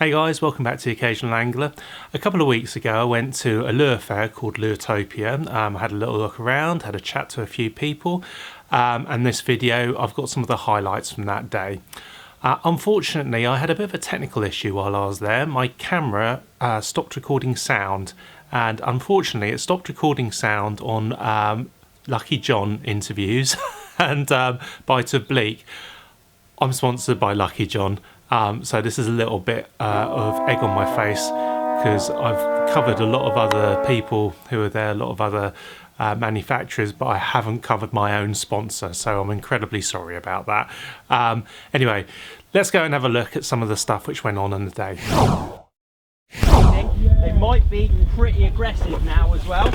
Hey guys, welcome back to The Occasional Angler. A couple of weeks ago I went to a lure fair called Luretopia. Had a little look around, had a chat to a few people, and this video I've got some of the highlights from that day. Unfortunately I had a bit of a technical issue while I was there. My camera stopped recording sound, and unfortunately it stopped recording sound on Lucky John interviews and Bite of Bleak. I'm sponsored by Lucky John. So this is a little bit of egg on my face because I've covered a lot of other people who are there, a lot of other manufacturers, but I haven't covered my own sponsor, so I'm incredibly sorry about that. Anyway, let's go and have a look at some of the stuff which went on the day. They might be pretty aggressive now as well,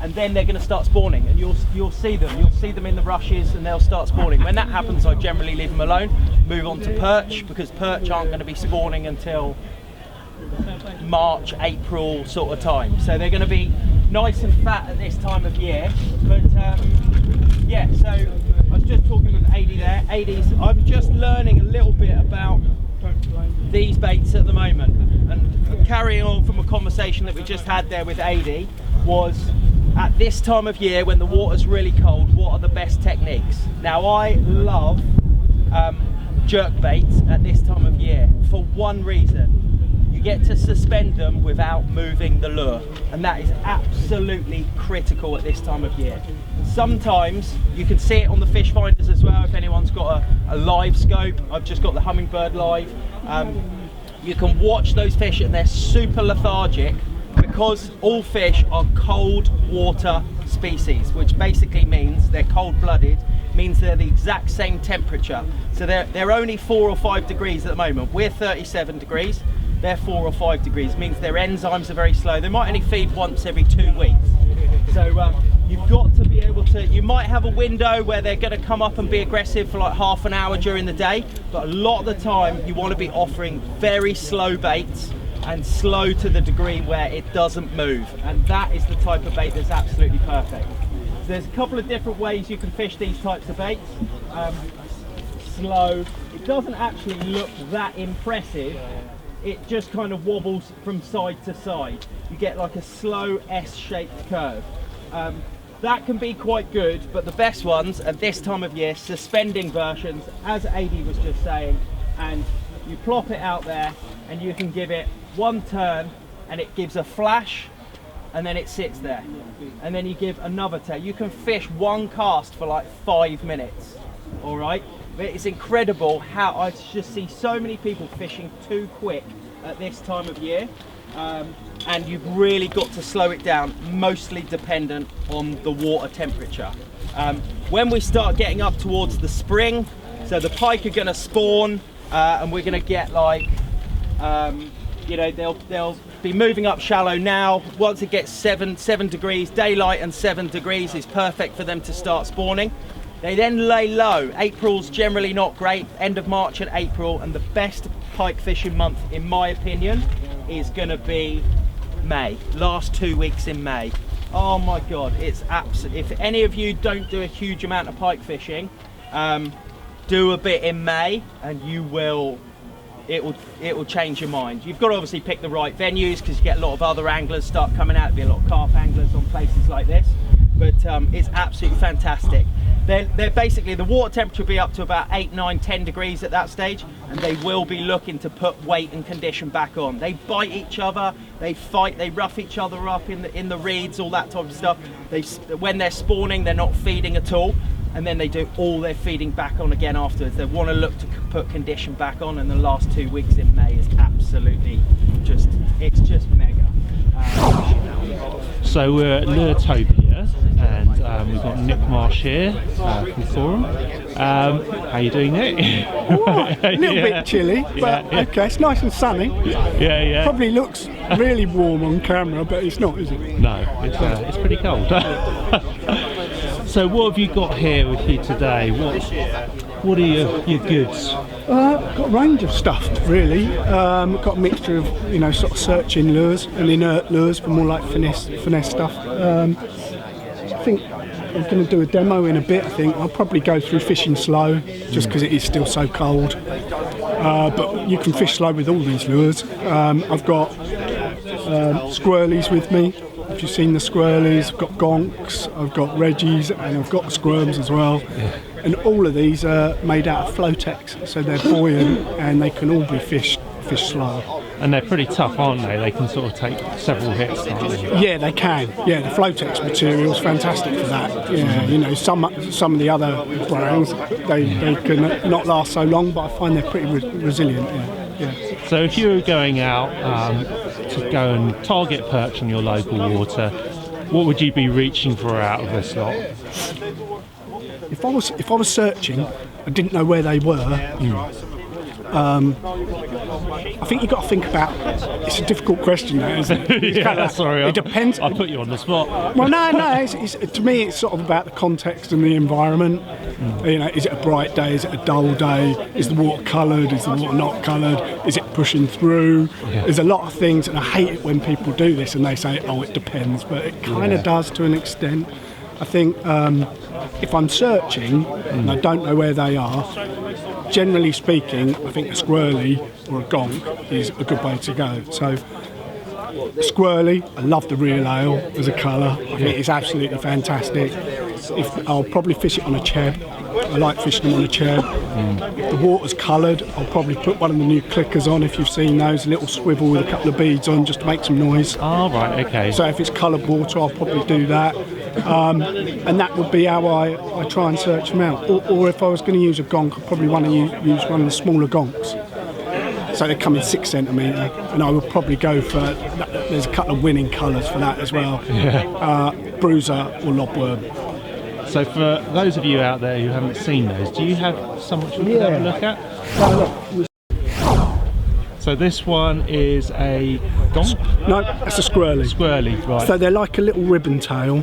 and then they're going to start spawning, and you'll see them in the rushes, and they'll start spawning. When that happens, I generally leave them alone, move on to perch, because perch aren't going to be spawning until March, April sort of time, so they're going to be nice and fat at this time of year. But yeah, so I was just talking with AD there. I'm just learning a little bit about these baits at the moment, and carrying on from a conversation that we just had there with AD, was at this time of year when the water's really cold, what are the best techniques? Now I love jerk baits at this time of year for one reason: you get to suspend them without moving the lure, and that is absolutely critical at this time of year. Sometimes you can see it on the fish finders as well. If anyone's got a live scope, I've just got the Hummingbird Live. You can watch those fish and they're super lethargic, because all fish are cold water species, which basically means they're cold-blooded, means they're the exact same temperature. So they're only 4 or 5 degrees at the moment. We're 37 degrees, they're 4 or 5 degrees, means their enzymes are very slow. They might only feed once every 2 weeks. So you've got to be able to, you might have a window where they're going to come up and be aggressive for like half an hour during the day, but a lot of the time you want to be offering very slow baits, and slow to the degree where it doesn't move, and that is the type of bait that's absolutely perfect. So there's a couple of different ways you can fish these types of baits. Slow, it doesn't actually look that impressive, it just kind of wobbles from side to side. You get like a slow S-shaped curve. That can be quite good, but the best ones at this time of year, suspending versions, as AD was just saying, and you plop it out there and you can give it one turn and it gives a flash, and then it sits there, and then you give another turn. You can fish one cast for like 5 minutes, all right? But it's incredible how I just see so many people fishing too quick at this time of year, and you've really got to slow it down, mostly dependent on the water temperature. When we start getting up towards the spring, so the pike are going to spawn, and we're going to get like, you know, they'll be moving up shallow now. Once it gets 7 degrees, daylight and 7 degrees is perfect for them to start spawning. They then lay low. April's generally not great, end of March and April, and the best pike fishing month, in my opinion, is going to be May, last 2 weeks in May. Oh my God, it's absolutely, if any of you don't do a huge amount of pike fishing, do a bit in May and you will, it will change your mind. You've got to obviously pick the right venues, because you get a lot of other anglers start coming out. There'll be a lot of carp anglers on places like this, but it's absolutely fantastic. They're basically, the water temperature will be up to about 8, 9, 10 degrees at that stage, and they will be looking to put weight and condition back on. They bite each other, they fight, they rough each other up in the reeds, all that type of stuff. When they're spawning, they're not feeding at all, and then they do all their feeding back on again afterwards. They want to look to put condition back on, and the last 2 weeks in May is absolutely just, it's just mega. So we're at Luretopia, and we've got Nick Marsh here from Korum. How are you doing, Nick? A little bit chilly, but yeah. Okay, it's nice and sunny. Yeah. Probably looks really warm on camera, but it's not, is it? No, it's pretty cold. So what have you got here with you today? What are your goods? Got a range of stuff, really. Got a mixture of, you know, sort of searching lures and inert lures, but more like finesse stuff. I think we're going to do a demo in a bit. I think I'll probably go through fishing slow, just because it is still so cold. But you can fish slow with all these lures. I've got squirrelies with me. If you've seen the squirrelies, I've got gonks, I've got reggies, and I've got squirms as well. And all of these are made out of Flotex, so they're buoyant and they can all be fished slow. And they're pretty tough, aren't they? They can sort of take several hits, can't they? Yeah, they can. Yeah, the Flotex material is fantastic for that. Yeah, you know, some of the other brands, they can not last so long, but I find they're pretty resilient. Yeah. So if you were going out to go and target perch on your local water, what would you be reaching for out of this lot? If I was searching, I didn't know where they were. I think you've got to think about. It's a difficult question, though, isn't it? Yeah, sorry. It depends. I put you on the spot. Well, no. To me, it's sort of about the context and the environment. You know, is it a bright day? Is it a dull day? Is the water coloured? Is the water not coloured? Is it pushing through? Yeah. There's a lot of things, and I hate it when people do this and they say, "Oh, it depends," but it kind of does to an extent. I think if I'm searching and I don't know where they are, generally speaking, I think a squirrely or a gonk is a good way to go. So, squirrely, I love the real ale as a colour. I think it's absolutely fantastic. I'll probably fish it on a cheb. I like fishing them on a cheb. If the water's coloured, I'll probably put one of the new clickers on, if you've seen those, a little swivel with a couple of beads on just to make some noise. Oh, right, okay. So if it's coloured water, I'll probably do that. And that would be how I try and search them out. Or if I was going to use a gonk, I'd probably want to use one of the smaller gonks. So they come in 6 centimetre, and I would probably go for, there's a couple of winning colours for that as well. Bruiser or lobworm. So for those of you out there who haven't seen those, do you have some which we can have a look at? So this one is a gonk? No, that's a squirrely. Squirrely, right. So they're like a little ribbon tail.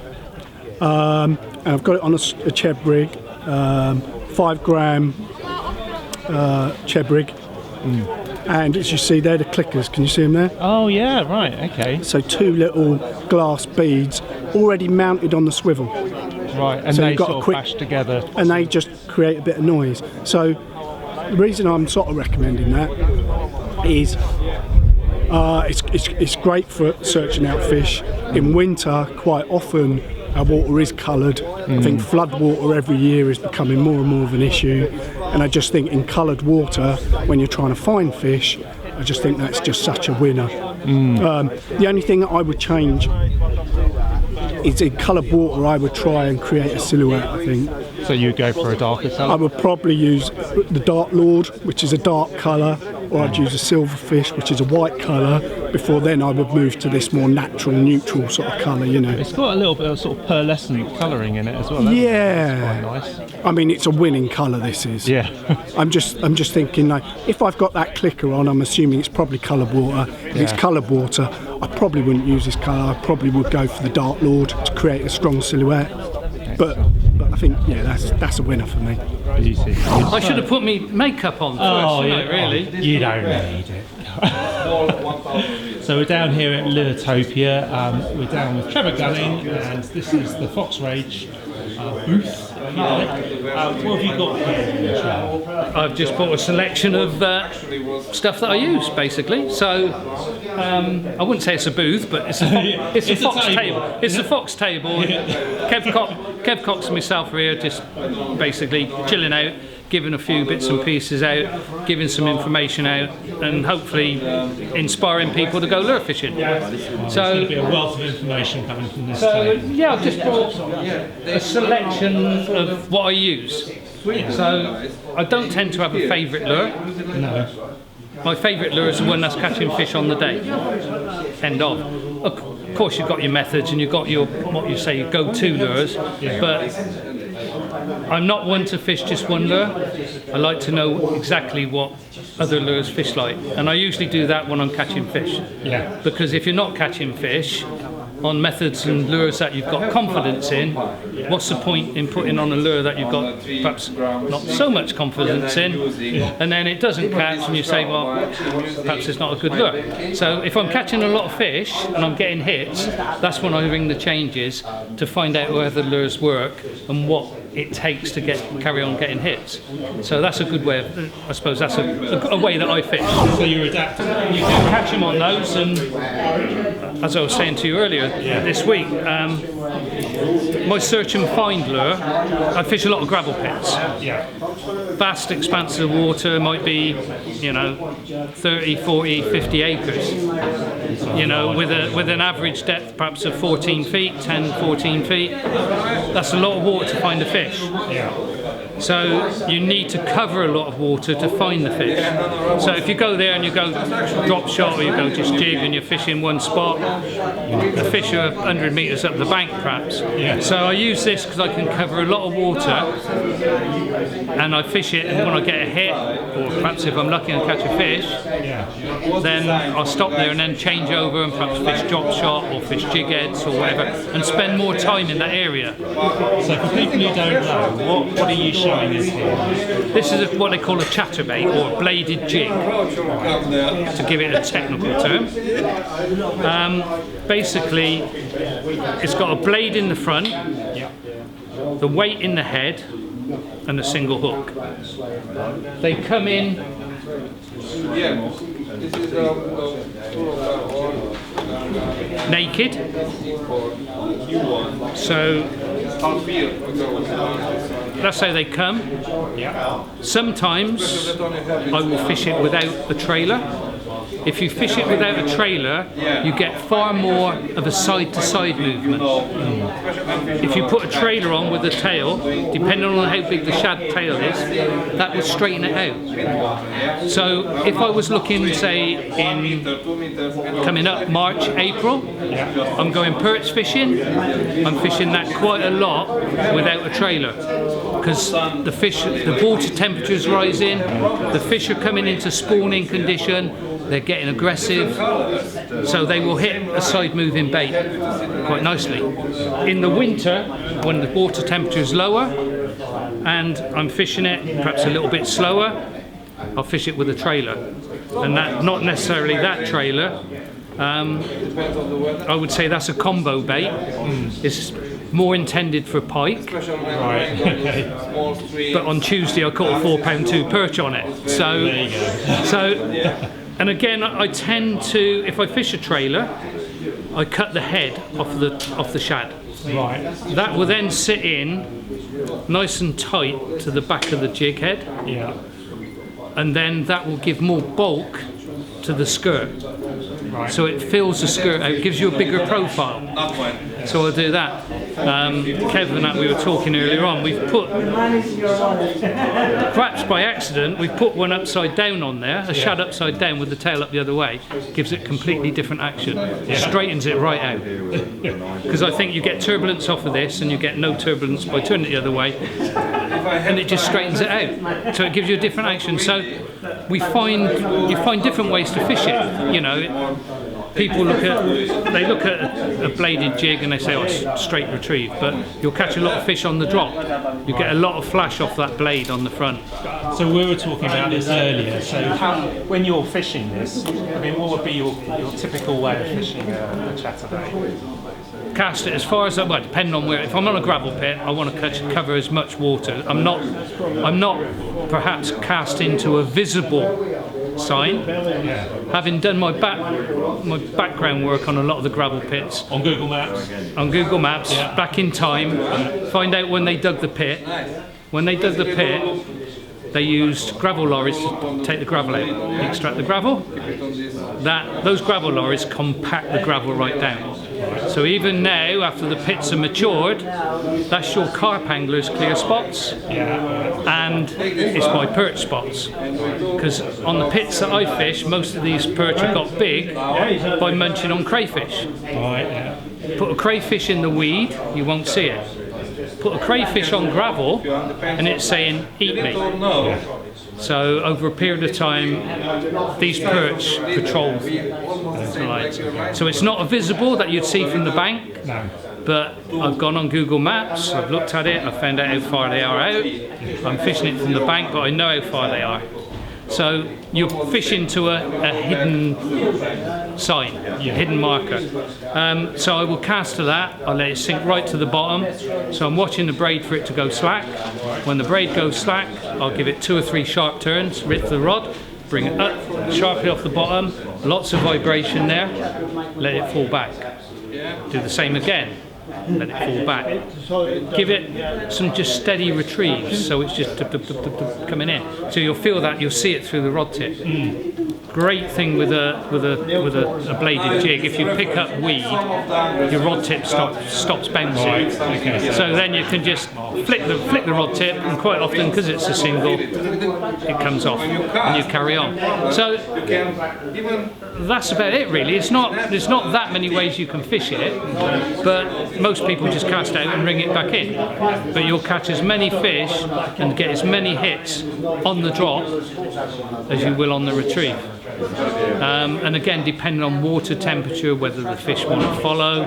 And I've got it on a cheb rig, 5 gram cheb rig. And as you see, they're the clickers. Can you see them there? Oh yeah, right, okay. So 2 little glass beads already mounted on the swivel. Right, and so they sort of bash together. And they just create a bit of noise. So the reason I'm sort of recommending that is it's great for searching out fish. In winter, quite often our water is coloured. I think flood water every year is becoming more and more of an issue. And I just think in coloured water, when you're trying to find fish, I just think that's just such a winner. The only thing that I would change is in coloured water, I would try and create a silhouette, I think. So you go for a darker colour? I would probably use the Dark Lord, which is a dark colour, or I'd use a Silverfish, which is a white colour. Before then, I would move to this more natural, neutral sort of colour, you know. It's got a little bit of sort of pearlescent colouring in it as well. Yeah. That's quite nice. I mean, it's a winning colour, this is. Yeah. I'm just thinking, like, if I've got that clicker on, I'm assuming it's probably coloured water. If it's coloured water, I probably wouldn't use this colour. I probably would go for the Dark Lord to create a strong silhouette. But I think, yeah, that's a winner for me. I should have put me makeup on first, really. You don't need it. So we're down here at Luretopia. We're down with Trevor Gunning, and this is the Fox Rage booth. What have you got here? I've just bought a selection of stuff that I use, basically. So I wouldn't say it's a booth, but it's a Fox table. It's a Fox table. Kev Cox and myself are here, just basically chilling out, giving a few bits and pieces out, giving some information out, and hopefully inspiring people to go lure fishing. So there's going to be a wealth of information coming from this table. Yeah, I've just brought a selection of what I use. So I don't tend to have a favourite lure. No. My favourite lure is the one that's catching fish on the day. End of. Of course, you've got your methods and you've got your your go-to lures, but I'm not one to fish just one lure. I like to know exactly what other lures fish like, and I usually do that when I'm catching fish. Yeah. Because if you're not catching fish, on methods and lures that you've got confidence in, what's the point in putting on a lure that you've got perhaps not so much confidence in, and then it doesn't catch and you say, well, perhaps it's not a good lure. So if I'm catching a lot of fish and I'm getting hits, that's when I ring the changes to find out whether the lures work and what it takes to carry on getting hits. So that's a good way of, I suppose that's a way that I fish. So you're adapting. You can catch them on those, and as I was saying to you earlier, this week, my search and find lure, I fish a lot of gravel pits. Yeah. Vast expanses of water, might be, 30, 40, 50 acres. With an average depth perhaps of 14 feet, 10, 14 feet. That's a lot of water to find a fish. Yeah. So you need to cover a lot of water to find the fish. So if you go there and you go drop shot or you go just jig and you fish in one spot, the fish are 100 metres up the bank perhaps. Yeah. So I use this because I can cover a lot of water and I fish it, and when I get a hit, or perhaps if I'm lucky and catch a fish, then I'll stop there and then change over and perhaps fish drop shot or fish jig heads or whatever and spend more time in that area. So for people who don't know, what are you showing us here? This is what they call a chatterbait or a bladed jig, to give it a technical term. Basically, it's got a blade in the front, the weight in the head, and a single hook. They come in naked, so that's how they come. Sometimes I will fish it without a trailer. If you fish it without a trailer, you get far more of a side-to-side movement. If you put a trailer on with the tail, depending on how big the shad tail is, that will straighten it out. So if I was looking, say, in coming up March, April, I'm going perch fishing. I'm fishing that quite a lot without a trailer, because the water temperature is rising, the fish are coming into spawning condition, they're getting aggressive, so they will hit a side moving bait quite nicely. In the winter, when the water temperature is lower and I'm fishing it perhaps a little bit slower, I'll fish it with a trailer. And that, not necessarily that trailer, I would say that's a combo bait. It's more intended for pike. But on Tuesday I caught a 4 pound 2 perch on it. So and again, I tend to, if I fish a trailer, I cut the head off the shad. Right. That will then sit in nice and tight to the back of the jig head. Yeah. And then that will give more bulk to the skirt. Right. So it fills the skirt out, gives you a bigger profile. So I'll do that. Kevin and that we were talking earlier on, we've put, perhaps by accident, we've put one upside down on there, a shad upside down with the tail up the other way, gives it completely different action. It straightens it right out. Because I think you get turbulence off of this and you get no turbulence by turning it the other way, and it just straightens it out. So it gives you a different action. So you find different ways to fish it. People look at a bladed jig and they say, oh, it's straight retrieve, but you'll catch a lot of fish on the drop. You get a lot of flash off that blade on the front. So we were talking about this earlier. So when you're fishing this, what would be your typical way of fishing a chatterbait? Cast it as far as depending on where. If I'm on a gravel pit, I want to cover as much water. I'm not perhaps cast into a visible sign. Having done my background work on a lot of the gravel pits on Google Maps, back in time, find out when they dug the pit. When they dug the pit, they used gravel lorries to take the gravel out, extract the gravel. Those gravel lorries compact the gravel right down. So even now, after the pits are matured, that's your carp angler's clear spots, and it's my perch spots. Because on the pits that I fish, most of these perch have got big by munching on crayfish. Put a crayfish in the weed, you won't see it. put a crayfish on gravel and it's saying, eat me. So over a period of time, these perch patrol the lights. So it's not visible that you'd see from the bank, but I've gone on Google Maps, I've looked at it, I found out how far they are out. I'm fishing it from the bank, but I know how far they are. So you're fishing to a hidden sign, a hidden marker. So I will cast to that, I'll let it sink right to the bottom. So I'm watching the braid for it to go slack. When the braid goes slack, I'll give it 2 or 3 sharp turns, rip the rod, bring it up, sharply off the bottom, lots of vibration there, let it fall back. Do the same again. Let it fall back. Give it some just steady retrieves, so it's just coming in. So you'll feel that, you'll see it through the rod tip. Great thing with a bladed jig. If you pick up weed, your rod tip stops bouncing. So then you can just flick the rod tip, and quite often, because it's a single, it comes off, and you carry on. So that's about it, really. There's not that many ways you can fish it, but most people just cast out and ring it back in. But you'll catch as many fish and get as many hits on the drop as you will on the retrieve. And again, depending on water temperature, whether the fish want to follow.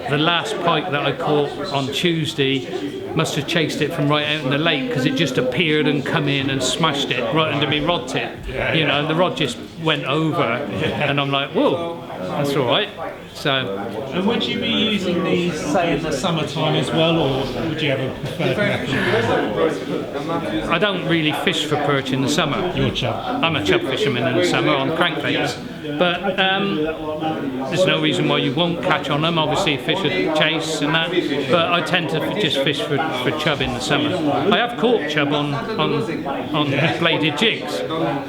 The last pike that I caught on Tuesday must have chased it from right out in the lake, because it just appeared and come in and smashed it right under my rod tip. You know, the rod just went over, and I'm like, whoa, that's all right. So. And would you be using these, say, in the summertime as well, or would you have a preferred method? I don't really fish for perch in the summer. You're a chub. I'm a chub fisherman in the summer on crankbaits. But there's no reason why you won't catch on them. Obviously, fish are chase and that. But I tend to just fish for chub in the summer. I have caught chub on bladed jigs,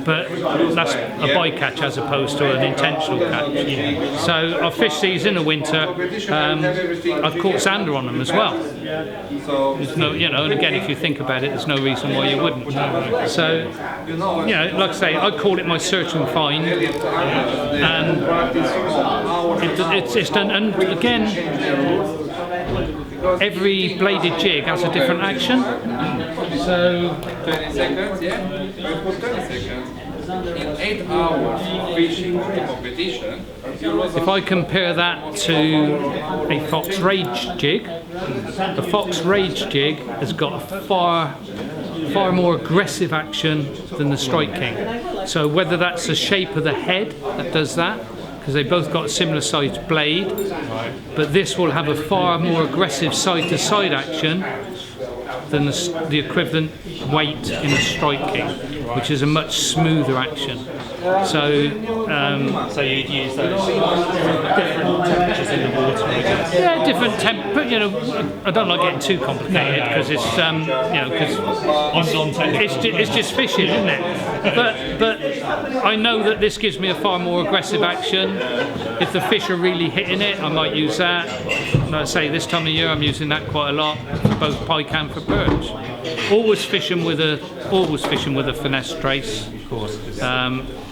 but that's a bycatch as opposed to an intentional catch. So I've fished these in the winter. I've caught sander on them as well. There's no, you know, and again, if you think about it, there's no reason why you wouldn't. So, you know, like I say, I call it my search and find. And it's done, and again, every bladed jig has a different action. So 20 seconds, yeah? We put 20 seconds. In 8 hours fishing competition, if I compare that to a Fox Rage jig, the Fox Rage jig has got a far more aggressive action than the Strike King. So whether that's the shape of the head that does that, because they both got a similar sized blade, but this will have a far more aggressive side-to-side action than the equivalent weight in the Strike King, which is a much smoother action. So you'd use those different temperatures in the water, I guess. Yeah, different temp. But you know, I don't like getting too complicated because it's you know, because it's just fishing, isn't it? But I know that this gives me a far more aggressive action. If the fish are really hitting it, I might use that. Like I say, this time of year I'm using that quite a lot for both pike and for perch. Always fishing with a finesse trace. Of course.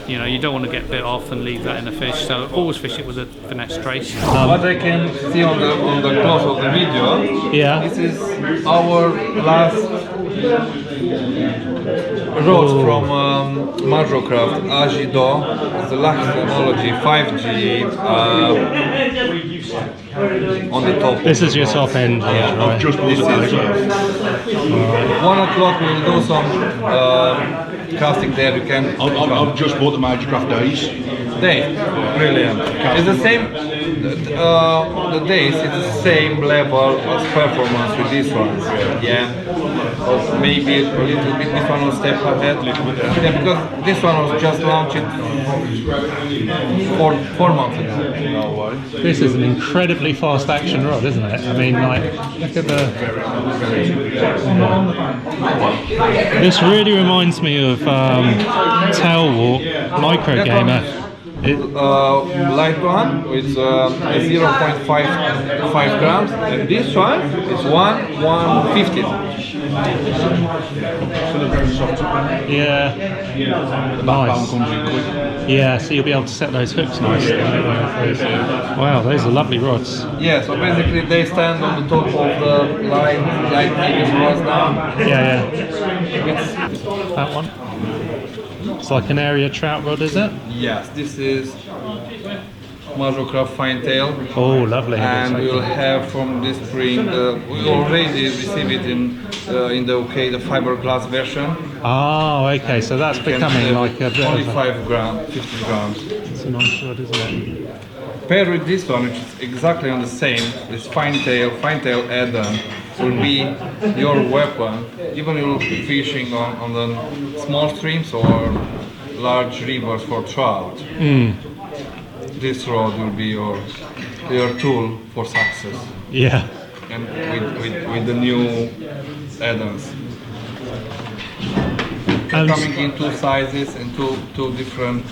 You know, you don't want to get bit off and leave that in the fish, so always fish it with a finesse trace. what I can see on the close of the video, this is our last rod from Majorcraft Agido, the last technology 5G on the top. This is your top end. Yeah, right? I've just bought the Majorcraft. 1 o'clock we'll do some casting there. You can. I've just bought the Majorcraft days. Day, brilliant. It's the same. The days it's the same level as performance with this one. Yeah. Or maybe a little bit. This one will step ahead. Yeah, because this one was just launched 4 months ago. This is an incredibly fast action rod, isn't it? I mean, like, look at the. This really reminds me of Tailwalk Micro Gamer. Light one with 0.5 grams, and this one is 150. Still a very soft top. Yeah. The back band Nice. comes in quick. Yeah, so you'll be able to set those hooks nicely. Wow, those are lovely rods. Yeah, so basically they stand on the top of the light medium rods now. Yeah, It's, that one. It's like an area trout rod, is it? yes, this is Majorcraft fine tail. Oh, lovely. And we will have from this spring, we already received it in the UK, the fiberglass version. Oh, okay, so that's becoming like a bit of a... 45 grams, 50 grams. It's a nice rod, isn't it? Paired with this one, which is exactly on the same, this fine tail add-on will be your weapon, even you're fishing on the small streams or large rivers for trout. This rod will be your tool for success. Yeah. And with the new add-ons. Coming in two sizes and two different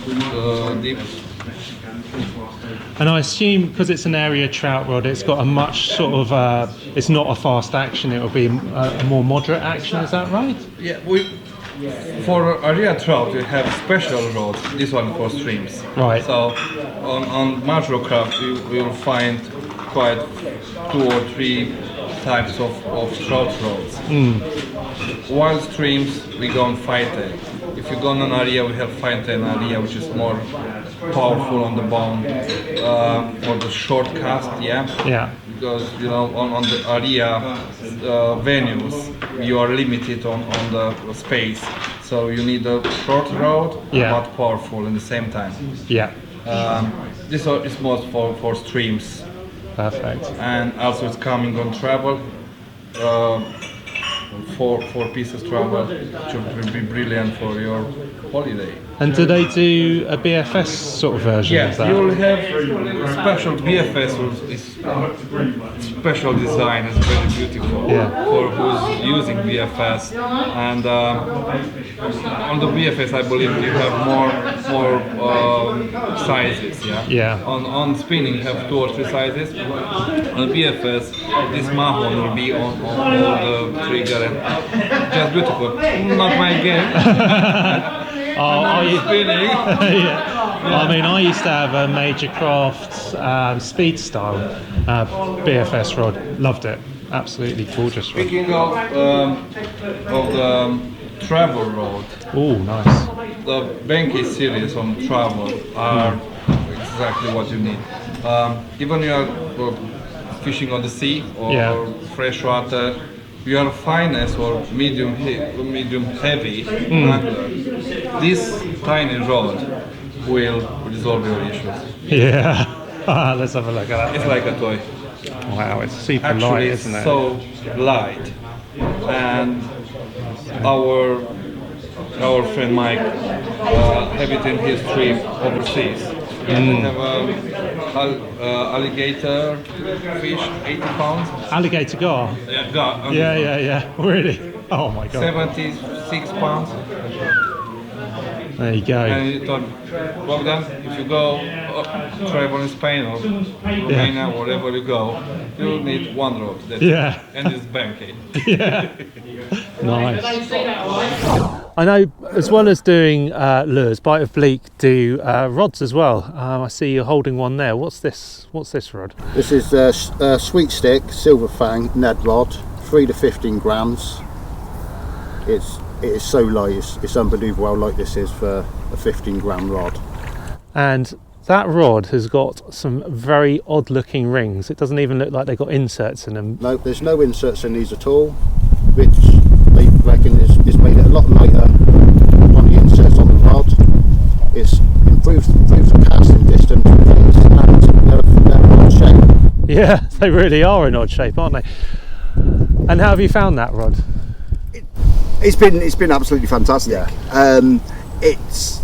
dips. And I assume because it's an area trout rod, it's got a much sort of, it's not a fast action, it will be a more moderate action, is that right? Yeah, for area trout we have special rods, this one for streams. Right. So on Majorcraft you will find quite 2 or 3 types of trout rods. Wild streams we go on fine tail. If you go on an area we have fine tail area which is more powerful on the bone for the short cast, Yeah. because on the area venues you are limited on the space, so you need a short rod but powerful at the same time. Yeah. This is most for streams. Perfect. And also it's coming on travel, 4 pieces travel, which will be brilliant for your holiday. And do they do a BFS sort of version of that? Yeah, you will have special BFS is special design, it's very beautiful for who's using BFS. And on the BFS I believe you have more sizes, Yeah. On spinning you have 2 or 3 sizes. On BFS this mahon will be on all the trigger and just beautiful. Not my game. Oh, Spinning. yeah. I mean, I used to have a Majorcraft speed style BFS rod. Loved it. Absolutely gorgeous rod. Speaking of the travel rod, Oh, nice. the Benke series on travel are exactly what you need. Even you are fishing on the sea or freshwater, your finest or medium heavy angler, this tiny rod will resolve your issues. Yeah. Let's have a look at that. It's like a toy. Wow, it's super Actually, light, it's isn't it? so light. And our friend Mike have it in his trip overseas. And they have alligator fish, 80 pounds. Alligator gar. Yeah. Really? Oh my god. 76 pounds. There you go. And you thought, Bogdan, if you go travel in Spain or Romania, wherever you go, you need one rod. That's it. And it's Benke. Yeah. Nice. I know, as well as doing lures, Bite of Bleak do rods as well. I see you're holding one there. What's this rod? This is a Sweet Stick Silver Fang Ned rod, 3 to 15 grams. It is so light, it's unbelievable how light this is for a 15 gram rod. And that rod has got some very odd looking rings. It doesn't even look like they've got inserts in them. No, there's no inserts in these at all, which they reckon is made it a lot lighter on the inserts on the rod. It's improves the casting distance with these, and they're an odd shape. Yeah, they really are in odd shape, aren't they? And how have you found that rod? It's been absolutely fantastic. Yeah. It's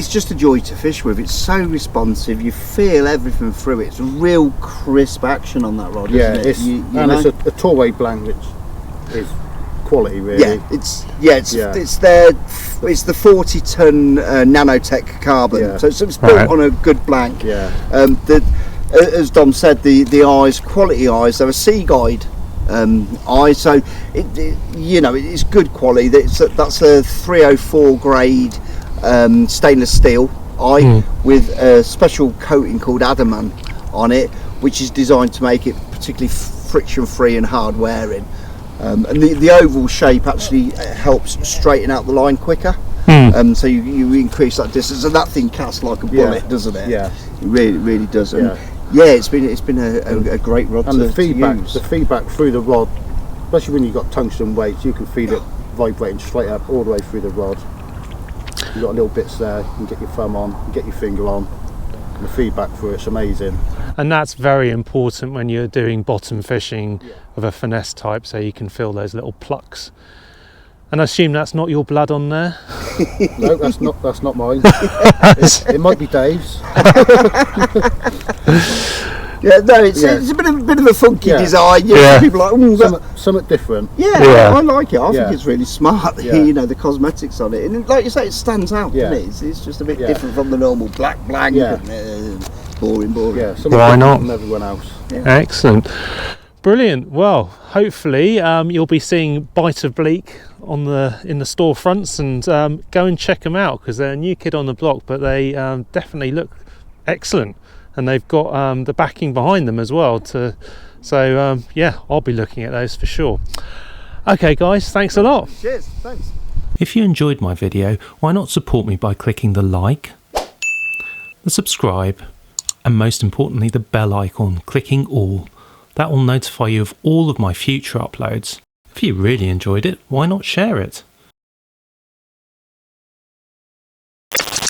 just a joy to fish with. It's so responsive. You feel everything through it. It's real crisp action on that rod. Yeah, isn't it? it's a Torway blank, which is quality really. Yeah, it's the 40-ton nanotech carbon. Yeah. So it's built on a good blank. Yeah. As Dom said, the eyes, quality eyes. They're a sea guide So it's good quality. That's a 304 grade stainless steel eye with a special coating called adamant on it, which is designed to make it particularly friction free and hard wearing. And the oval shape actually helps straighten out the line quicker. So you increase that distance, and that thing casts like a bullet, doesn't it? Yeah, it really does. And it's been a great rod and to the feedback use. the feedback through the rod, especially when you've got tungsten weights, you can feel it vibrating straight up all the way through the rod. You've got little bits there, you can get your thumb on, get your finger on, and the feedback through it's amazing. And that's very important when you're doing bottom fishing of a finesse type, so you can feel those little plucks. And I assume that's not your blood on there? No, that's not mine. It might be Dave's. It's a bit of a funky design. People are like, something different. I like it. I think it's really smart. The cosmetics on it, and like you say, it stands out. Doesn't it? It's just a bit different from the normal black blank. Boring. Yeah, why not? From everyone else. Excellent. Brilliant. Well, hopefully you'll be seeing Bite of Bleak in the storefronts, and go and check them out, because they're a new kid on the block, but they definitely look excellent, and they've got the backing behind them as well. I'll be looking at those for sure. Okay guys, thanks a lot. Cheers, thanks. If you enjoyed my video, why not support me by clicking the like, the subscribe, and most importantly the bell icon, clicking all. That will notify you of all of my future uploads. If you really enjoyed it, why not share it?